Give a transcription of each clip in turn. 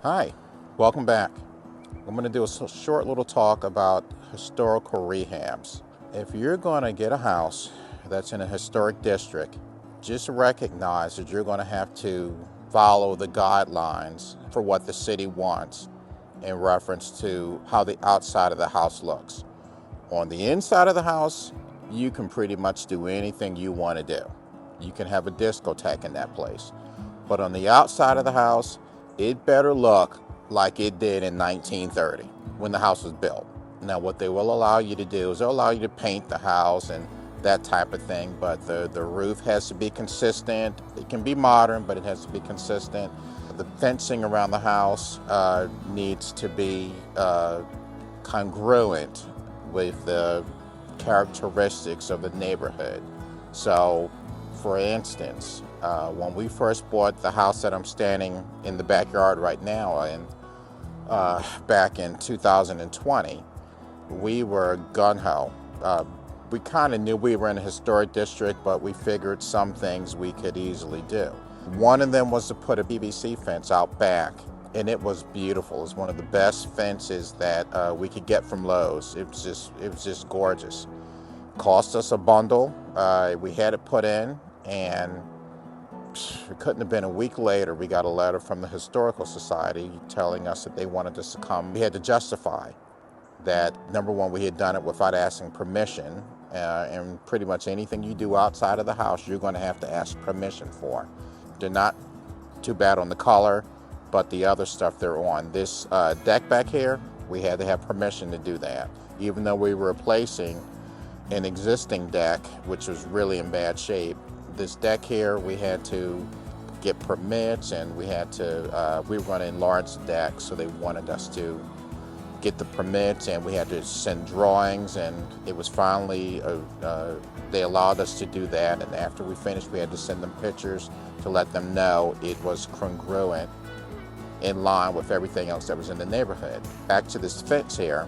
Hi, welcome back. I'm going to do a short little talk about historical rehabs. If you're going to get a house that's in a historic district, just recognize that you're going to have to follow the guidelines for what the city wants in reference to how the outside of the house looks. On the inside of the house, you can pretty much do anything you want to do. You can have a discotheque in that place. But on the outside of the house, it better look like it did in 1930 when the house was built. Now, what they will allow you to do is they'll allow you to paint the house and that type of thing, but the roof has to be consistent. It can be modern, but it has to be consistent. The fencing around the house needs to be congruent with the characteristics of the neighborhood. So, for instance, when we first bought the house that I'm standing in the backyard right now in, back in 2020, we were gung-ho. We kind of knew we were in a historic district, but we figured some things we could easily do. One of them was to put a PVC fence out back, and it was beautiful. It was one of the best fences that we could get from Lowe's. It was just gorgeous. Cost us a bundle. We had it put in, and it couldn't have been a week later, we got a letter from the Historical Society telling us that they wanted us to come. We had to justify that, number one, we had done it without asking permission, and pretty much anything you do outside of the house, you're going to have to ask permission for. They're not too bad on the color, but the other stuff they're on. This deck back here, we had to have permission to do that, even though we were replacing an existing deck, which was really in bad shape. This deck here, we had to get permits, and we were going to enlarge the deck, so they wanted us to get the permits, and we had to send drawings, and it was finally, they allowed us to do that, and after we finished, we had to send them pictures to let them know it was congruent in line with everything else that was in the neighborhood. Back to this fence here,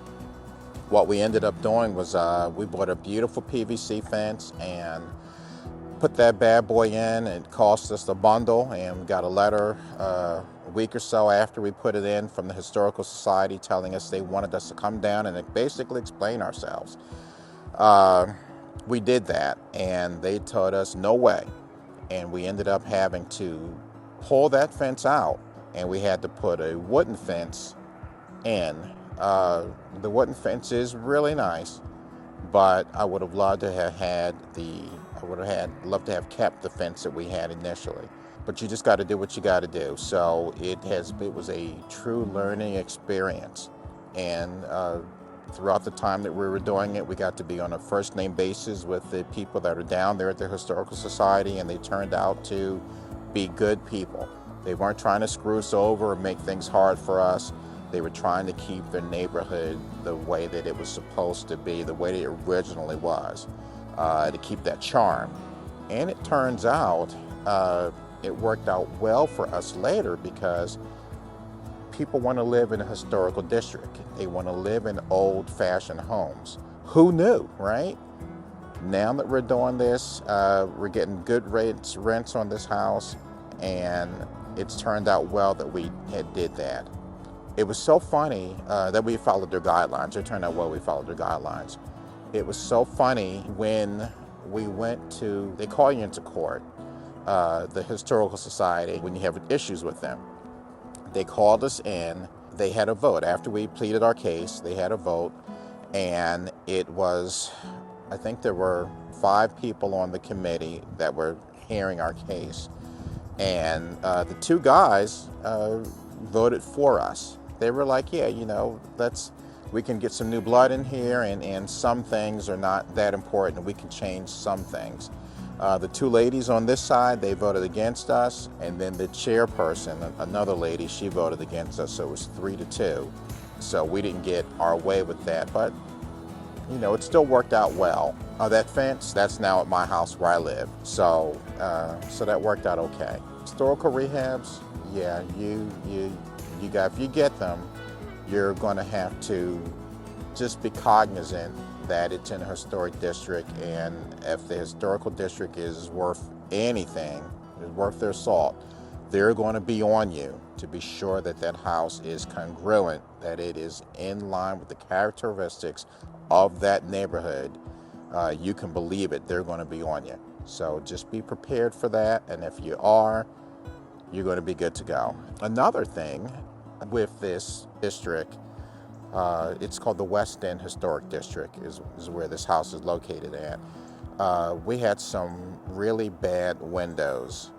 what we ended up doing was we bought a beautiful PVC fence and put that bad boy in. It cost us a bundle, and we got a letter a week or so after we put it in from the Historical Society telling us they wanted us to come down and basically explain ourselves. We did that, and they told us no way, and we ended up having to pull that fence out, and we had to put a wooden fence in. The wooden fence is really nice, but I would have loved to have loved to have kept the fence that we had initially. But you just got to do what you got to do. So it was a true learning experience, and throughout the time that we were doing it, we got to be on a first name basis with the people that are down there at the Historical Society, and they turned out to be good people. They weren't trying to screw us over or make things hard for us. They were trying to keep their neighborhood the way that it was supposed to be, the way that it originally was, to keep that charm. And it turns out it worked out well for us later, because people want to live in a historical district. They want to live in old-fashioned homes. Who knew, right? Now that we're doing this, we're getting good rents on this house, and it's turned out well that we did that. It was so funny that we followed their guidelines. It turned out well we followed their guidelines. It was so funny when we went to, they call you into court, the Historical Society, when you have issues with them. They called us in, they had a vote. After we pleaded our case, they had a vote, and it was, I think there were 5 people on the committee that were hearing our case. And the 2 guys voted for us. They were like, yeah, we can get some new blood in here, and some things are not that important, and we can change some things. The 2 ladies on this side, they voted against us, and then the chairperson, another lady, she voted against us, so it was 3-2. So we didn't get our way with that, but it still worked out well. That fence, that's now at my house where I live, so that worked out okay. Historical rehabs, yeah, if you get them, you're going to have to just be cognizant that it's in a historic district, and if the historical district is worth anything, is worth their salt, they're going to be on you to be sure that that house is congruent, that it is in line with the characteristics of that neighborhood. You can believe it, they're going to be on you. So just be prepared for that, and if you are, you're going to be good to go. Another thing with this district, it's called the West End Historic District, is where this house is located at. We had some really bad windows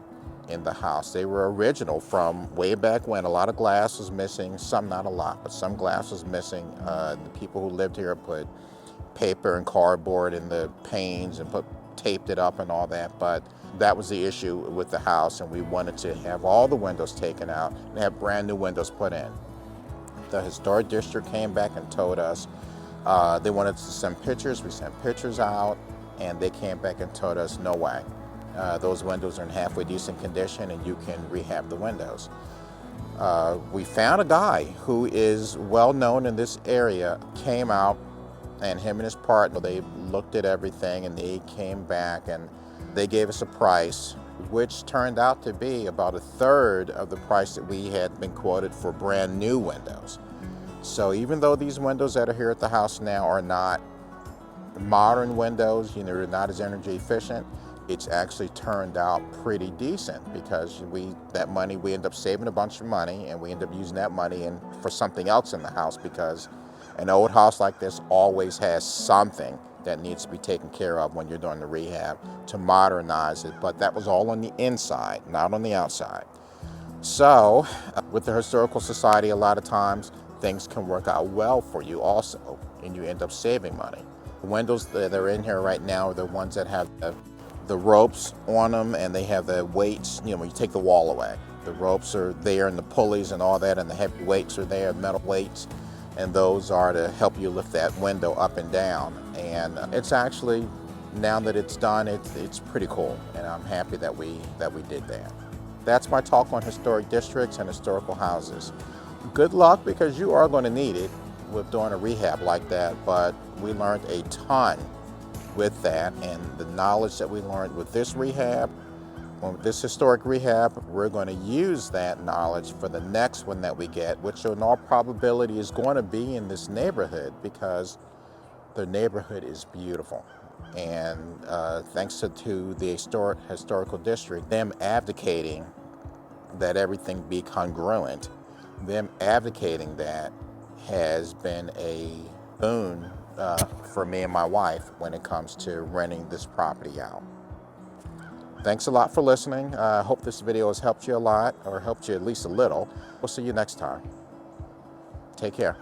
in the house. They were original from way back when. A lot of glass was missing, some not a lot, but some glass was missing. The people who lived here put paper and cardboard in the panes and taped it up and all that, but that was the issue with the house, and we wanted to have all the windows taken out and have brand new windows put in. The historic district came back and told us they wanted to send pictures. We sent pictures out, and they came back and told us, no way. Those windows are in halfway decent condition, and you can rehab the windows. We found a guy who is well known in this area, came out, and him and his partner, they looked at everything, and they came back and they gave us a price, which turned out to be about a third of the price that we had been quoted for brand new windows. So even though these windows that are here at the house now are not modern windows, they're not as energy efficient, it's actually turned out pretty decent, because we end up saving a bunch of money, and we end up using that money for something else in the house, because an old house like this always has something that needs to be taken care of when you're doing the rehab to modernize it. But that was all on the inside, not on the outside. So with the Historical Society, a lot of times things can work out well for you also, and you end up saving money. The windows that are in here right now are the ones that have the ropes on them, and they have the weights, when you take the wall away. The ropes are there, and the pulleys and all that, and the heavy weights are there, metal weights. And those are to help you lift that window up and down. And it's actually, now that it's done, it's pretty cool. And I'm happy that we did that. That's my talk on historic districts and historical houses. Good luck, because you are going to need it with doing a rehab like that. But we learned a ton with that, and the knowledge that we learned with this rehab, with this historic rehab, we're going to use that knowledge for the next one that we get, which in all probability is going to be in this neighborhood, because the neighborhood is beautiful. And thanks to the historical district, them advocating that everything be congruent, them advocating that has been a boon for me and my wife when it comes to renting this property out. Thanks a lot for listening. I hope this video has helped you a lot, or helped you at least a little. We'll see you next time. Take care.